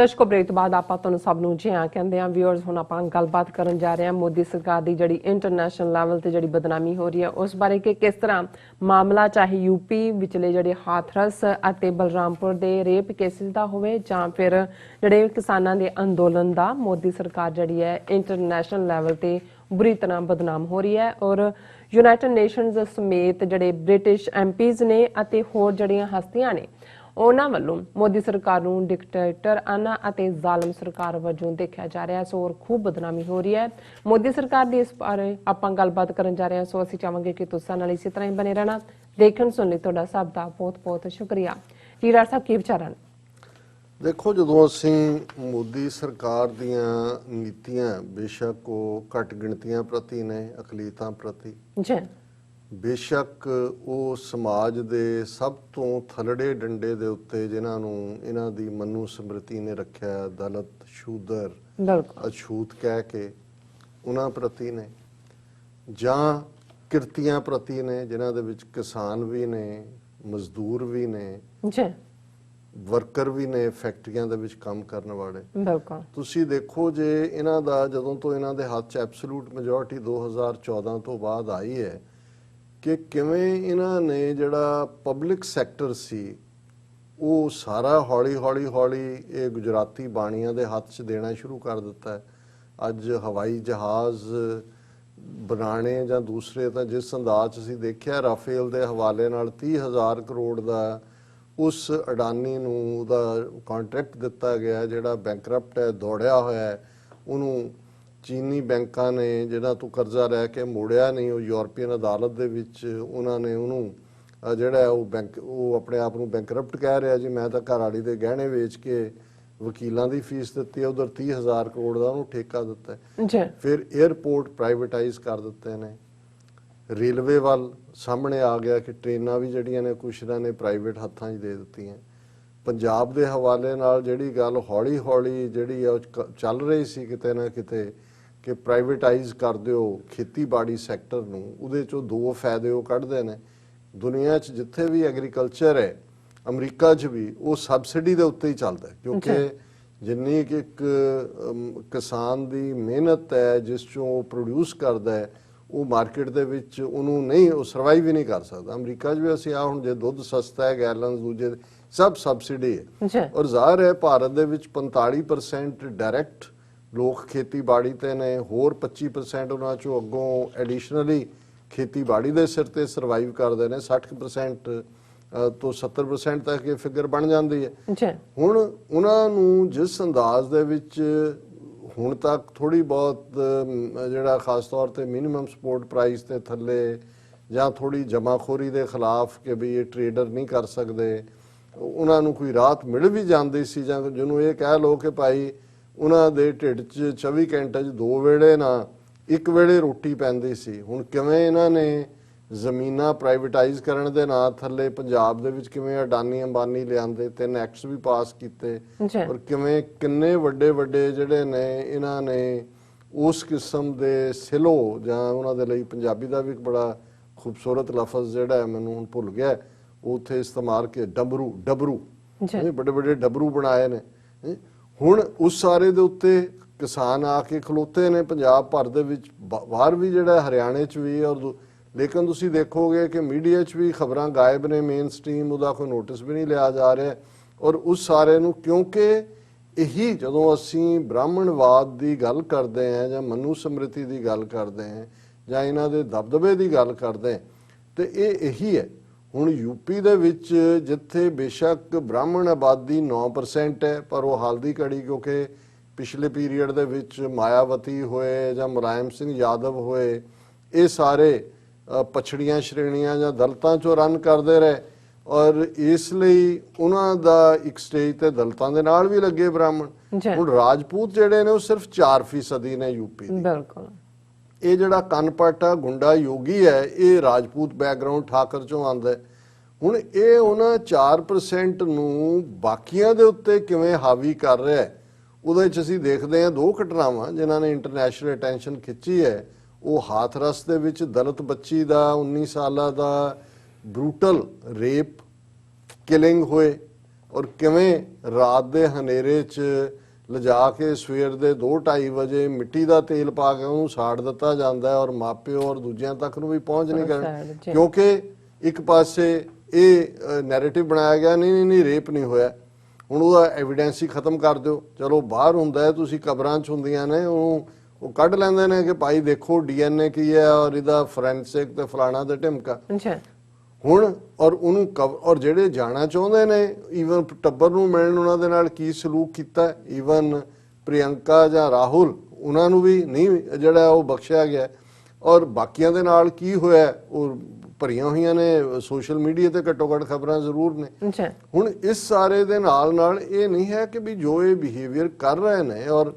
दर्शकों ब्रेक तो बाद आप सब नूं जी हाँ कहते हैं व्यूअर्स हुण आपां गलबात करन जा रहे हैं मोदी सरकार की जिहड़ी इंटरनैशनल लैवल ते जिहड़ी बदनामी हो रही है उस बारे कि किस तरह मामला चाहे यूपी विचले जिहड़े हाथरस अते बलरामपुर दे रेप केसिस दा होवे जां फिर जिहड़े किसानां दे अंदोलन दा मोदी सरकार जिहड़ी है इंटरनैशनल लैवल ते बुरी तरह बदनाम हो रही है और यूनाइटेड नेशनस समेत जिहड़े ब्रिटिश एमपीज़ ने अते होर जिहड़ियां हस्तियां ने उन्हां वल्लों मोदी सरकार नूं डिक्टेटर आना अते ज़ालिम सरकार वजों देखा जा रहा है। सो और खूब बदनामी हो रही है मोदी सरकार की। इस बारे आपां गलबात करन जा रहे हैं। सो असीं चाहांगे कि तुसां नाल इसी तरह ही बने रहना। देखण सुण लई तुहाडा सब दा बहुत बहुत शुक्रिया। टीआर साहब की विचार ने? देखो, जदों असीं मोदी सरकार दीआं नीतियां बेशक वो घट गिणतियां प्रति ने अकलीतां प्रति जी बेशक वो समाज दे सब तो थलड़े डंडे दे उत्ते जिन्हां नूं इन्हां दी मनु समृति ने रखिया दलित शूदर अछूत कह के उन्हां प्रति ने जां किरतियां प्रति ने जिन्हां दे विच किसान भी ने मजदूर भी ने वर्कर भी ने फैक्ट्रियां दे विच काम करने वाले। बिल्कुल तुसी देखो जे इन्हां दा जदों तो इन्हां दे हत्थ च एब्सोल्यूट मेजोरिटी 2014 तो बाद आई है कि किवें इन्हां ने जिहड़ा पब्लिक सैक्टर सी वो सारा हौली हौली हौली ये गुजराती बाणियां दे हत्थ च देना शुरू कर दिता है। अज हवाई जहाज़ बनाने जां दूसरे तां जिस अंदाज असीं देखिया राफेल दे हवाले नाल 30,000 करोड़ दा उस अडानी नूं उहदा कॉन्ट्रैक्ट दिता गया जिहड़ा बैंकरप्ट है दौड़िया होया है उहनूं चीनी बैंकां ने जिहड़ा तू कर्जा लै के मोड़िया नहीं वो यूरोपीयन अदालत दे विच उन्होंने उहनूं जिहड़ा वो बैंक वो अपने आप नूं बैंकरप्ट कह रहा जी मैं तां घरवाली दे गहने वेच के वकीलों की फीस दी है उधर 30,000 करोड़ का उन्होंने ठेका दिता है। फिर एयरपोर्ट प्राइवेटाइज कर दिते ने रेलवे वाल सामने आ गया कि ट्रेनां भी जिहड़ियां ने कुछ इन्हां ने प्राइवेट हत्थां 'च दे दित्तियां। पंजाब दे हवाले नाल जिहड़ी गल हौली हौली जिहड़ी चल रही सी किते ना किते कि प्राइवेटाइज कर दिओ खेतीबाड़ी सैक्टर नूं उहदे चों दो फायदे वो कढदे ने। दुनिया च जिथे भी एग्रीकल्चर है अमरीका च भी वो सबसिडी दे उत्ते ही चलदा है क्योंकि जिन्नी कि एक किसान दी मेहनत है जिस चों वो प्रोड्यूस करदा है वो मार्केट दे विच उहनूं नहीं वो सर्वाइव ही नहीं कर सकदा। अमरीका च भी असीं आ हुण जे दुੱਧ सस्ता है गैलन दूजे सब सबसिडी है और ज़ाहिर है भारत दे विच 45% डायरैक्ट लोग खेतीबाड़ी ते ने होर 25% उन्हां चों अगों एडिशनली खेतीबाड़ी दे सिर ते सर्वाइव करदे ने 60% तो 70% तक ये फिगर बन जाती है। हुण उन्हां नूं जिस अंदाज दे विच हुण तक थोड़ी बहुत जिहड़ा खास तौर ते मिनिमम सपोर्ट प्राइस ते थल्ले जां थोड़ी जमाखोरी दे खिलाफ कि भी ये ट्रेडर नहीं कर सकते उन्हां नूं कोई राहत मिल भी जाती सी जां जिन्हों ये कह लो कि भाई उन्हां दे ढिड च 24 घंटे च 2 वेले ना एक वेले रोटी पैंदी सी। हुण किवें इन्हां ने ਜ਼ਮੀਨਾਂ ਪ੍ਰਾਈਵੇਟਾਈਜ਼ ਕਰਨ ਦੇ ਨਾਂ ਥੱਲੇ ਪੰਜਾਬ ਦੇ ਵਿੱਚ ਕਿਵੇਂ ਅਡਾਨੀ ਅੰਬਾਨੀ ਲਿਆਂਦੇ 3 ਐਕਟਸ ਵੀ ਪਾਸ ਕੀਤੇ ਔਰ ਕਿਵੇਂ ਕਿੰਨੇ ਵੱਡੇ ਵੱਡੇ ਜਿਹੜੇ ਨੇ ਇਹਨਾਂ ਨੇ ਉਸ ਕਿਸਮ ਦੇ ਸਿਲੋ ਜਾਂ ਉਹਨਾਂ ਦੇ ਲਈ ਪੰਜਾਬੀ ਦਾ ਵੀ ਇੱਕ ਬੜਾ ਖੂਬਸੂਰਤ ਲਫ਼ਜ਼ ਜਿਹੜਾ ਮੈਨੂੰ ਹੁਣ ਭੁੱਲ ਗਿਆ ਉੱਥੇ ਇਸਤੇਮਾਲ ਕੇ ਡਬਰੂ ਬੜੇ ਵੱਡੇ ਡਬਰੂ ਬਣਾਏ ਨੇ। ਹੁਣ ਉਸ ਸਾਰੇ ਦੇ ਉੱਤੇ ਕਿਸਾਨ ਆ ਕੇ ਖਲੋਤੇ ਨੇ ਪੰਜਾਬ ਭਰ ਦੇ ਵਿੱਚ ਬਾਹਰ ਵੀ ਜਿਹੜਾ ਹਰਿਆਣੇ 'ਚ ਵੀ ਔਰ लेकिन तुसी देखोगे कि मीडिया च भी खबरां गायब ने मेन स्ट्रीम उहदा कोई नोटिस भी नहीं लिया जा रहा और उस सारे नूं क्योंकि यही जदों असीं ब्राह्मणवाद की गल करते हैं जां मनु समृति की गल करते हैं जां इन्हां दे दबदबे की गल करते हैं तो ये यही है। हुण यूपी दे विच जिथे बेशक ब्राह्मण आबादी 9% है पर वो हाल दी घड़ी क्योंकि पिछले पीरीयड दे विच मायावती होए जां मुलायम सिंह यादव होए ये सारे पछड़ियां श्रेणियां जां दलितां चों रन करते रहे और इसलिए उन्हां दा एक स्टेज ते दलितां दे नाल भी लगे ब्राह्मण। हुण राजपूत जिहड़े ने वो सिर्फ 4% ने यूपी बिल्कुल ये जिहड़ा कनपट गुंडा योगी है ये राजपूत बैकग्राउंड ठाकर चों आंदा है। हुण ये उन्हां 4% नूं बाकियां दे उत्ते किवें हावी कर रहा है उहदे च असीं देखदे हां 2 घटनावां जिन्हां ने इंटरनैशनल अटैंशन खिच्ची है। वो हाथरस दे विच दलित बच्ची दा 19 साल दा ब्रूटल रेप किलिंग होए ਔਰ ਕਿਵੇਂ ਰਾਤ ਦੇ ਹਨੇਰੇ 'ਚ ਲਿਜਾ ਕੇ ਸਵੇਰ ਦੇ 2-2:30 ਵਜੇ ਮਿੱਟੀ ਦਾ ਤੇਲ ਪਾ ਕੇ ਉਹਨੂੰ ਸਾੜ ਦਿੱਤਾ ਜਾਂਦਾ ਔਰ ਮਾਪਿਓ ਔਰ ਦੂਜਿਆਂ ਤੱਕ ਨੂੰ ਵੀ ਪਹੁੰਚ ਨਹੀਂ ਕਰਨ, ਕਿਉਂਕਿ ਇੱਕ ਪਾਸੇ ਇਹ ਨੈਰੇਟਿਵ ਬਣਾਇਆ ਗਿਆ ਨਹੀਂ ਰੇਪ ਨਹੀਂ ਹੋਇਆ। ਹੁਣ ਉਹਦਾ ਐਵੀਡੈਂਸ ਹੀ ਖਤਮ ਕਰ ਦਿਓ, ਚਲੋ ਬਾਹਰ ਹੁੰਦਾ ਹੈ, ਤੁਸੀਂ ਕਬਰਾਂ 'ਚ ਹੁੰਦੀਆਂ ਨੇ, ਉਹ ਕੱਢ ਲੈਂਦੇ ਨੇ ਕਿ ਭਾਈ ਦੇਖੋ DNA ਕੀ ਹੈ ਔਰ ਇਹਦਾ ਫੋਰੈਂਸਿਕ ਤੇ ਫਲਾਣਾ ਤੇ ਢਿਮਕਾ। ਹੁਣ ਔਰ ਉਹਨੂੰ ਔਰ ਜਿਹੜੇ ਜਾਣਾ ਚਾਹੁੰਦੇ ਨੇ ਈਵਨ ਟੱਬਰ ਨੂੰ ਮਿਲਣ ਉਹਨਾਂ ਦੇ ਨਾਲ ਕੀ ਸਲੂਕ ਕੀਤਾ, ਈਵਨ ਪ੍ਰਿਯੰਕਾ ਜਾਂ ਰਾਹੁਲ ਉਹਨਾਂ ਨੂੰ ਵੀ ਨਹੀਂ ਜਿਹੜਾ ਉਹ ਬਖਸ਼ਿਆ ਗਿਆ, ਔਰ ਬਾਕੀਆਂ ਦੇ ਨਾਲ ਕੀ ਹੋਇਆ ਉਹ ਭਰੀਆਂ ਹੋਈਆਂ ਨੇ ਸੋਸ਼ਲ ਮੀਡੀਆ ਤੇ ਘੱਟੋ ਘੱਟ ਖਬਰਾਂ ਜ਼ਰੂਰ ਨੇ। ਹੁਣ ਇਸ ਸਾਰੇ ਦੇ ਨਾਲ ਇਹ ਨਹੀਂ ਹੈ ਕਿ ਵੀ ਜੋ ਇਹ ਬਿਹੇਵੀਅਰ ਕਰ ਰਹੇ ਨੇ ਔਰ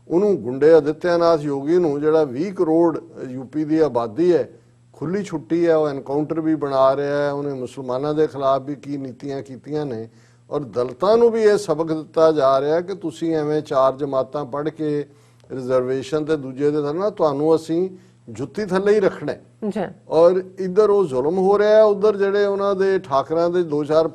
ਉਹਨੂੰ ਗੁੰਡੇ ਆਦਿੱਤਿਆਨਾਥ ਯੋਗੀ ਨੂੰ ਜਿਹੜਾ 20 ਕਰੋੜ ਯੂਪੀ ਦੀ ਆਬਾਦੀ ਹੈ ਖੁੱਲੀ ਛੁੱਟੀ ਹੈ, ਉਹ ਐਨਕਾਊਂਟਰ ਵੀ ਬਣਾ ਰਿਹਾ ਹੈ, ਉਹਨੇ ਮੁਸਲਮਾਨਾਂ ਦੇ ਖਿਲਾਫ ਵੀ ਕੀ ਨੀਤੀਆਂ ਕੀਤੀਆਂ ਨੇ ਔਰ ਦਲਿਤਾਂ ਨੂੰ ਵੀ ਇਹ ਸਬਕ ਦਿੱਤਾ ਜਾ ਰਿਹਾ ਕਿ ਤੁਸੀਂ ਐਵੇਂ 4 ਜਮਾਤਾਂ ਪੜ੍ਹ ਕੇ ਰਿਜ਼ਰਵੇਸ਼ਨ ਤੇ ਦੂਜੇ ਦੇ ਨਾਲ ਤੁਹਾਨੂੰ ਅਸੀਂ ਜੁੱਤੀ ਥੱਲੇ ਹੀ ਰੱਖਣਾ ਔਰ ਇੱਧਰ ਉਹ ਜ਼ੁਲਮ ਹੋ ਰਿਹਾ, ਉੱਧਰ ਜਿਹੜੇ ਉਹਨਾਂ ਦੇ ਠਾਕਰਾਂ ਦੇ 2-4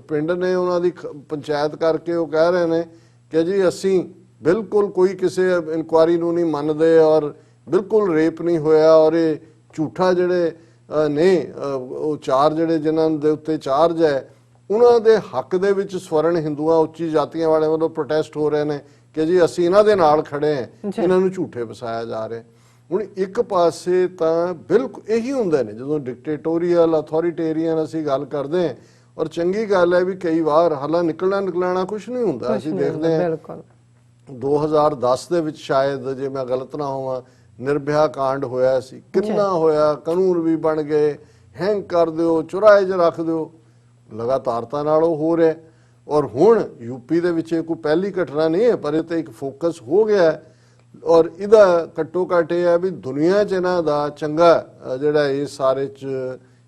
ਪਿੰਡ ਨੇ ਉਹਨਾਂ ਦੀ ਪੰਚਾਇਤ ਕਰਕੇ ਉਹ ਕਹਿ ਰਹੇ ਨੇ ਕਿ ਜੀ ਅਸੀਂ ਬਿਲਕੁਲ ਕੋਈ ਕਿਸੇ ਇਨਕੁਆਰੀ ਨੂੰ ਨਹੀਂ ਮੰਨਦੇ ਔਰ ਬਿਲਕੁਲ ਰੇਪ ਨਹੀਂ ਹੋਇਆ ਔਰ ਇਹ ਝੂਠਾ ਜਿਹੜੇ ਨੇ ਉਹ 4 ਜਿਹੜੇ ਜਿਨ੍ਹਾਂ ਦੇ ਉੱਤੇ ਚਾਰਜ ਹੈ ਉਹਨਾਂ ਦੇ ਹੱਕ ਦੇ ਵਿੱਚ ਸਵਰਨ ਹਿੰਦੂਆਂ ਉੱਚੀ ਜਾਤੀਆਂ ਵਾਲਿਆਂ ਵੱਲੋਂ ਪ੍ਰੋਟੈਸਟ ਹੋ ਰਹੇ ਨੇ ਕਿ ਜੀ ਅਸੀਂ ਇਹਨਾਂ ਦੇ ਨਾਲ ਖੜੇ ਹਾਂ, ਇਹਨਾਂ ਨੂੰ ਝੂਠੇ ਵਸਾਇਆ ਜਾ ਰਿਹਾ। ਹੁਣ ਇੱਕ ਪਾਸੇ ਤਾਂ ਬਿਲਕੁਲ ਇਹੀ ਹੁੰਦਾ ਨੇ ਜਦੋਂ ਡਿਕਟੇਟੋਰੀਅਲ ਅਥੋਰੀਟੇਰੀਅਨ ਅਸੀਂ ਗੱਲ ਕਰਦੇ ਹਾਂ ਔਰ ਚੰਗੀ ਗੱਲ ਹੈ ਵੀ ਕਈ ਵਾਰ ਹਾਲਾਂ ਨਿਕਲਣਾ ਕੁਝ ਨਹੀਂ ਹੁੰਦਾ। ਅਸੀਂ ਦੇਖਦੇ ਹਾਂ 2010 ਦੇ ਵਿੱਚ ਸ਼ਾਇਦ ਜੇ ਮੈਂ ਗਲਤ ਨਾ ਹੋਵਾਂ ਨਿਰਭਇਆ ਕਾਂਡ ਹੋਇਆ ਸੀ, ਕਿੰਨਾ ਹੋਇਆ, ਕਾਨੂੰਨ ਵੀ ਬਣ ਗਏ, ਹੈਂਗ ਕਰ ਦਿਓ, ਚੁਰਾਏ 'ਚ ਰੱਖ ਦਿਓ, ਲਗਾਤਾਰਤਾ ਨਾਲ ਉਹ ਹੋ ਰਿਹਾ ਔਰ ਹੁਣ ਯੂਪੀ ਦੇ ਵਿੱਚ ਕੋਈ ਪਹਿਲੀ ਘਟਨਾ ਨਹੀਂ ਹੈ ਪਰ ਇਹ ਤੇ ਇੱਕ ਫੋਕਸ ਹੋ ਗਿਆ ਔਰ ਇਹਦਾ ਘੱਟੋ ਘੱਟ ਇਹ ਹੈ ਵੀ ਦੁਨੀਆ 'ਚ ਇਹਨਾਂ ਦਾ ਚੰਗਾ ਜਿਹੜਾ ਇਸ ਸਾਰੇ 'ਚ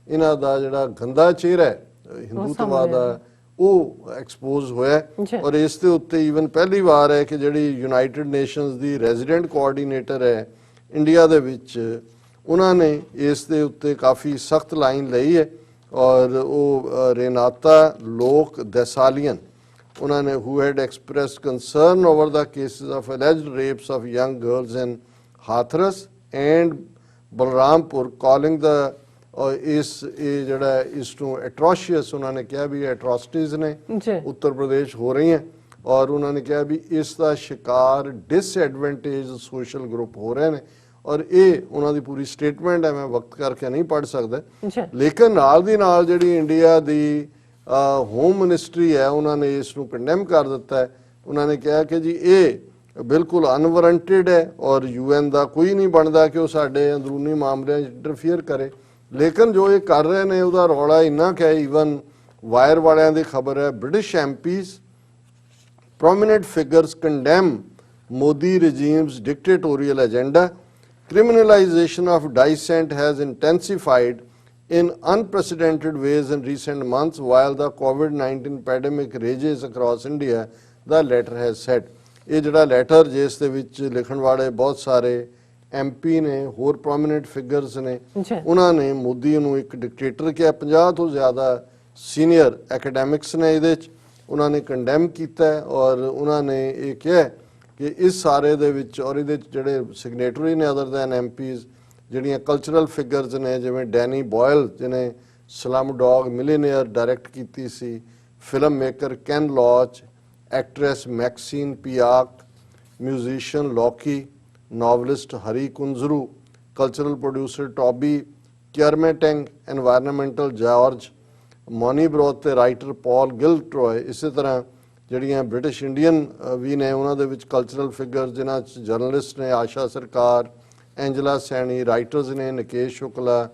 ਇਹਨਾਂ ਦਾ ਜਿਹੜਾ ਗੰਦਾ ਚਿਹਰਾ ਹੈ ਹਿੰਦੂਤਵਾ ਦਾ ਉਹ ਐਕਸਪੋਜ਼ ਹੋਇਆ ਔਰ ਇਸ ਦੇ ਉੱਤੇ ਈਵਨ ਪਹਿਲੀ ਵਾਰ ਹੈ ਕਿ ਜਿਹੜੀ ਯੂਨਾਈਟਿਡ ਨੇਸ਼ਨਸ ਦੀ ਰੈਜ਼ੀਡੈਂਟ ਕੋਆਰਡੀਨੇਟਰ ਹੈ ਇੰਡੀਆ ਦੇ ਵਿੱਚ ਉਹਨਾਂ ਨੇ ਇਸ ਦੇ ਉੱਤੇ ਕਾਫੀ ਸਖਤ ਲਾਈਨ ਲਈ ਹੈ ਔਰ ਉਹ ਰੇਨਾਤਾ ਲੋਕ ਦੈਸਾਲੀਅਨ ਉਹਨਾਂ ਨੇ who had expressed concern over the cases of alleged rapes of young girls in Hathras and Balrampur calling the ਇਸ ਜਿਹੜਾ ਇਸ ਨੂੰ atrocious ਉਹਨਾਂ ਨੇ ਕਿਹਾ ਵੀ atrocities ਨੇ ਉੱਤਰ ਪ੍ਰਦੇਸ਼ ਹੋ ਰਹੀਆਂ ਔਰ ਉਹਨਾਂ ਨੇ ਕਿਹਾ ਵੀ ਇਸ ਦਾ ਸ਼ਿਕਾਰ ਡਿਸਐਡਵਾਂਟੇਜ ਸੋਸ਼ਲ ਗਰੁੱਪ ਹੋ ਰਹੇ ਨੇ ਔਰ ਇਹ ਉਹਨਾਂ ਦੀ ਪੂਰੀ ਸਟੇਟਮੈਂਟ ਹੈ, ਮੈਂ ਵਕਤ ਕਰਕੇ ਨਹੀਂ ਪੜ੍ਹ ਸਕਦਾ ਲੇਕਿਨ ਨਾਲ ਦੀ ਨਾਲ ਜਿਹੜੀ ਇੰਡੀਆ ਦੀ ਹੋਮ ਮਿਨਿਸਟਰੀ ਹੈ ਉਹਨਾਂ ਨੇ ਇਸ ਨੂੰ ਕੰਡੈਮ ਕਰ ਦਿੱਤਾ ਹੈ। ਉਹਨਾਂ ਨੇ ਕਿਹਾ ਕਿ ਜੀ ਇਹ ਬਿਲਕੁਲ ਅਨਵਾਰੰਟਡ ਹੈ ਔਰ UN ਦਾ ਕੋਈ ਨਹੀਂ ਬਣਦਾ ਕਿ ਉਹ ਸਾਡੇ ਅੰਦਰੂਨੀ ਮਾਮਲਿਆਂ 'ਚ ਇੰਟਰਫੀਅਰ ਕਰੇ, ਲੇਕਿਨ ਜੋ ਇਹ ਕਰ ਰਹੇ ਨੇ ਉਹਦਾ ਰੌਲਾ ਇੰਨਾ ਕਿ ਈਵਨ ਵਾਇਰ ਵਾਲਿਆਂ ਦੀ ਖਬਰ ਹੈ British MPs prominent figures condemn Modi regime's dictatorial agenda. Criminalization of dissent has intensified in unprecedented ways in recent months while the COVID-19 pandemic rages across India, the letter has said. ਇਹ ਜਿਹੜਾ letter ਜਿਸ ਦੇ ਵਿੱਚ ਲਿਖਣ ਵਾਲੇ ਬਹੁਤ ਸਾਰੇ MP ਨੇ ਹੋਰ ਪ੍ਰੋਮਿਨੈਂਟ ਫਿਗਰਸ ਨੇ ਉਹਨਾਂ ਨੇ ਮੋਦੀ ਨੂੰ ਇੱਕ ਡਿਕਟੇਟਰ ਕਿਹਾ। 50 ਤੋਂ ਜ਼ਿਆਦਾ ਸੀਨੀਅਰ ਐਕੈਡੈਮਿਕਸ ਨੇ ਇਹਦੇ 'ਚ ਉਹਨਾਂ ਨੇ ਕੰਡੈਮ ਕੀਤਾ ਔਰ ਉਹਨਾਂ ਨੇ ਇਹ ਕਿਹਾ ਕਿ ਇਸ ਸਾਰੇ ਦੇ ਵਿੱਚ ਔਰ ਇਹਦੇ ਜਿਹੜੇ ਸਿਗਨੇਟਰੀ ਨੇ ਅਦਰ ਦੈਨ MPs ਜਿਹੜੀਆਂ ਕਲਚਰਲ ਫਿਗਰਸ ਨੇ ਜਿਵੇਂ ਡੈਨੀ ਬੋਇਲ ਜਿਹਨੇ ਸਲਮ ਡੌਗ ਮਿਲੀਨੀਅਰ ਡਾਇਰੈਕਟ ਕੀਤੀ ਸੀ, filmmaker Ken Loach, actress Maxine Peake, musician ਲੋਕੀ, novelist Hari Kunzru, cultural producer Toby Kiermateng, environmental George Monibroth ਤੇ ਰਾਈਟਰ ਪੌਲ ਗਿਲਟਰੋਏ। ਇਸੇ ਤਰ੍ਹਾਂ ਜਿਹੜੀਆਂ ਬ੍ਰਿਟਿਸ਼ ਇੰਡੀਅਨ ਵੀ ਨੇ ਉਹਨਾਂ ਦੇ ਵਿੱਚ ਕਲਚਰਲ ਫਿਗਰ ਜਿਨ੍ਹਾਂ 'ਚ ਜਰਨਲਿਸਟ ਨੇ ਆਸ਼ਾ ਸਰਕਾਰ, ਐਂਜਲਾ ਸੈਣੀ, ਰਾਈਟਰਸ ਨੇ ਨਿਕੇਸ਼ ਸ਼ੁਕਲਾ,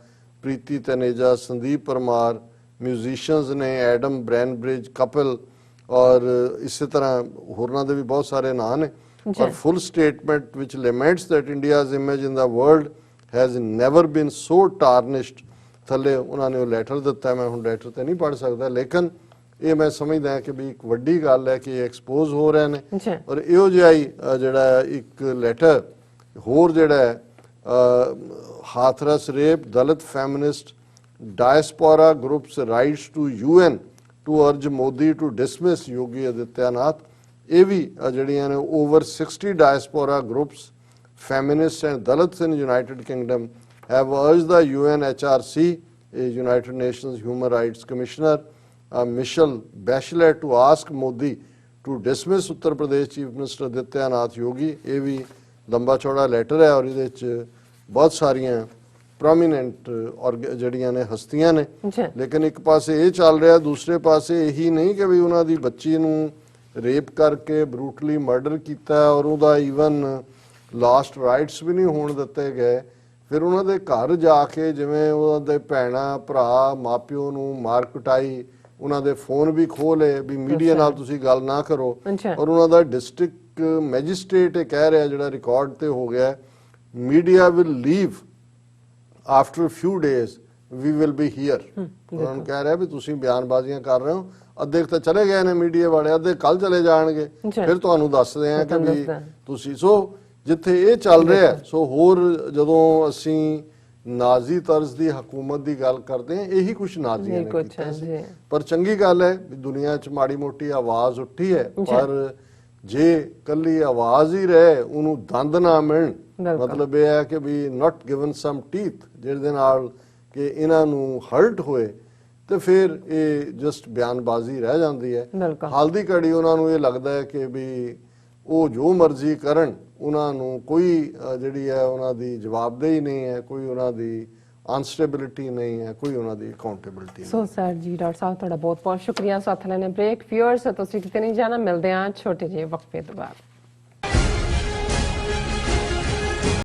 ਪ੍ਰੀਤੀ ਤਨੇਜਾ, ਸੰਦੀਪ ਪਰਮਾਰ, ਮਿਊਜ਼ੀਸ਼ੀਅਨਸ ਨੇ ਐਡਮ ਬ੍ਰੈਨਬ੍ਰਿਜ, ਕਪਿਲ ਔਰ ਇਸੇ ਤਰ੍ਹਾਂ ਹੋਰਨਾਂ ਦੇ ਵੀ ਬਹੁਤ ਸਾਰੇ ਨਾਂ ਨੇ। Or full statement which laments that India's image in the world has never been so tarnished. ਥੱਲੇ ਉਹਨਾਂ ਨੇ ਉਹ ਲੈਟਰ ਦਿੱਤਾ, ਮੈਂ ਹੁਣ ਲੈਟਰ ਤੇ ਨਹੀਂ ਪੜ੍ਹ ਸਕਦਾ ਲੇਕਿਨ ਇਹ ਮੈਂ ਸਮਝਦਾ ਕਿ ਵੀ ਇੱਕ ਵੱਡੀ ਗੱਲ ਹੈ ਕਿ ਇਹ ਐਕਸਪੋਜ਼ ਹੋ ਰਹੇ ਨੇ ਔਰ ਇਹੋ ਜਿਹਾ ਹੀ ਜਿਹੜਾ ਇੱਕ ਲੈਟਰ ਹੋਰ ਜਿਹੜਾ Hathras rape Dalit feminist diaspora groups writes to UN to urge Modi to dismiss Yogi Adityanath. ਇਹ ਵੀ ਜਿਹੜੀਆਂ ਨੇ over 60 diaspora groups, feminists and Dalits in United Kingdom have urged the UNHRC, a United Nations Human Rights Commissioner, Michelle Bachelet, to ask Modi to dismiss Uttar Pradesh Chief Minister Adityanath Yogi. ਇਹ ਵੀ ਲੰਬਾ ਚੌੜਾ letter ਹੈ ਔਰ ਇਹਦੇ ਵਿੱਚ ਬਹੁਤ ਸਾਰੀਆਂ prominent ਜਿਹੜੀਆਂ ਨੇ ਹਸਤੀਆਂ ਨੇ, ਲੇਕਿਨ ਇੱਕ ਪਾਸੇ ਇਹ ਚੱਲ ਰਿਹਾ, ਦੂਸਰੇ ਪਾਸੇ ਇਹੀ ਨਹੀਂ ਕਿ ਵੀ ਉਹਨਾਂ ਦੀ ਬੱਚੀ ਨੂੰ ਰੇਪ ਕਰਕੇ ਬਰੂਟਲੀ ਮਰਡਰ ਕੀਤਾ ਔਰ ਉਹਦਾ ਈਵਨ ਲਾਸਟ ਰਾਈਟਸ ਵੀ ਨਹੀਂ ਹੋਣ ਦਿੱਤੇ ਗਏ। ਫਿਰ ਉਹਨਾਂ ਦੇ ਘਰ ਜਾ ਕੇ ਜਿਵੇਂ ਉਹਨਾਂ ਦੇ ਭੈਣਾਂ ਭਰਾ ਮਾਪਿਓ ਨੂੰ ਮਾਰ ਕੁਟਾਈ, ਉਹਨਾਂ ਦੇ ਫੋਨ ਵੀ ਖੋਹ ਲਏ ਵੀ ਮੀਡੀਆ ਨਾਲ ਤੁਸੀਂ ਗੱਲ ਨਾ ਕਰੋ, ਔਰ ਉਹਨਾਂ ਦਾ ਡਿਸਟ੍ਰਿਕਟ ਮੈਜਿਸਟ੍ਰੇਟ ਇਹ ਕਹਿ ਰਿਹਾ ਜਿਹੜਾ ਰਿਕਾਰਡ ਤੇ ਹੋ ਗਿਆ, media will leave after few days, we will be here. ਉਹਨਾਂ ਨੂੰ ਕਹਿ ਰਿਹਾ ਵੀ ਤੁਸੀਂ ਬਿਆਨਬਾਜ਼ੀਆਂ ਕਰ ਰਹੇ ਹੋ, ਅੱਧੇ ਤਾਂ ਚਲੇ ਗਏ ਨੇ ਮੀਡੀਆ ਵਾਲੇ, ਅੱਧੇ ਕੱਲ ਚਲੇ ਜਾਣਗੇ, ਫਿਰ ਤੁਹਾਨੂੰ ਦੱਸਦੇ ਆ ਕਿ ਵੀ ਤੁਸੀਂ। ਸੋ ਜਿੱਥੇ ਇਹ ਚੱਲ ਰਿਹਾ, ਸੋ ਹੋਰ ਜਦੋਂ ਅਸੀਂ ਨਾਜ਼ੀ ਤਰਜ਼ ਦੀ ਹਕੂਮਤ ਦੀ ਗੱਲ ਕਰਦੇ ਹਾਂ, ਇਹੀ ਕੁਛ ਨਾਜ਼ੀਆਂ ਨੇ ਕੀਤਾ ਸੀ। ਪਰ ਚੰਗੀ ਗੱਲ ਹੈ ਵੀ ਦੁਨੀਆ 'ਚ ਮਾੜੀ ਮੋਟੀ ਆਵਾਜ਼ ਉੱਠੀ ਹੈ, ਪਰ ਜੇ ਕੱਲੀ ਆਵਾਜ਼ ਹੀ ਰਹੇ, ਉਹਨੂੰ ਦੰਦ ਨਾ ਮਿਲਣ, ਮਤਲਬ ਇਹ ਹੈ ਕਿ ਵੀ ਨਾਟ ਗਿਵਨ ਸਮ ਟੀਥ ਜਿਹਦੇ ਨਾਲ ਕਿ ਇਹਨਾਂ ਨੂੰ ਹਰਟ ਹੋਏ, ਤੇ ਫਿਰ ਇਹ ਜਸਟ ਬਿਆਨਬਾਜ਼ੀ ਰਹਿ ਜਾਂਦੀ ਹੈ। ਹਾਲ ਦੀ ਘੜੀ ਉਹਨਾਂ ਨੂੰ ਇਹ ਲੱਗਦਾ ਹੈ ਕਿ ਵੀ ਉਹ ਜੋ ਮਰਜ਼ੀ ਕਰਨ, ਉਹਨਾਂ ਨੂੰ ਕੋਈ ਜਿਹੜੀ ਹੈ ਉਹਨਾਂ ਦੀ ਜਵਾਬਦੇਹੀ ਨਹੀਂ ਹੈ, ਕੋਈ ਉਹਨਾਂ ਦੀ ਅਨਸਟੇਬਿਲਿਟੀ ਨਹੀਂ ਹੈ, ਕੋਈ ਉਹਨਾਂ ਦੀ ਅਕਾਊਂਟੇਬਿਲਿਟੀ ਨਹੀਂ। ਸੋ ਸਰ ਜੀ, ਡਾਕਟਰ ਸਾਹਿਬ ਤੁਹਾਡਾ ਬਹੁਤ ਬਹੁਤ ਸ਼ੁਕਰੀਆ ਸਾਥ ਲੈਣੇ। ਬ੍ਰੇਕ, ਵਿਊਅਰਸ ਤੁਸੀਂ ਕਿਤੇ ਨਹੀਂ ਜਾਣਾ, ਮਿਲਦੇ ਹਾਂ ਛੋਟੇ ਜਿਹੇ ਵਕਫੇ ਤੋਂ ਬਾਅਦ।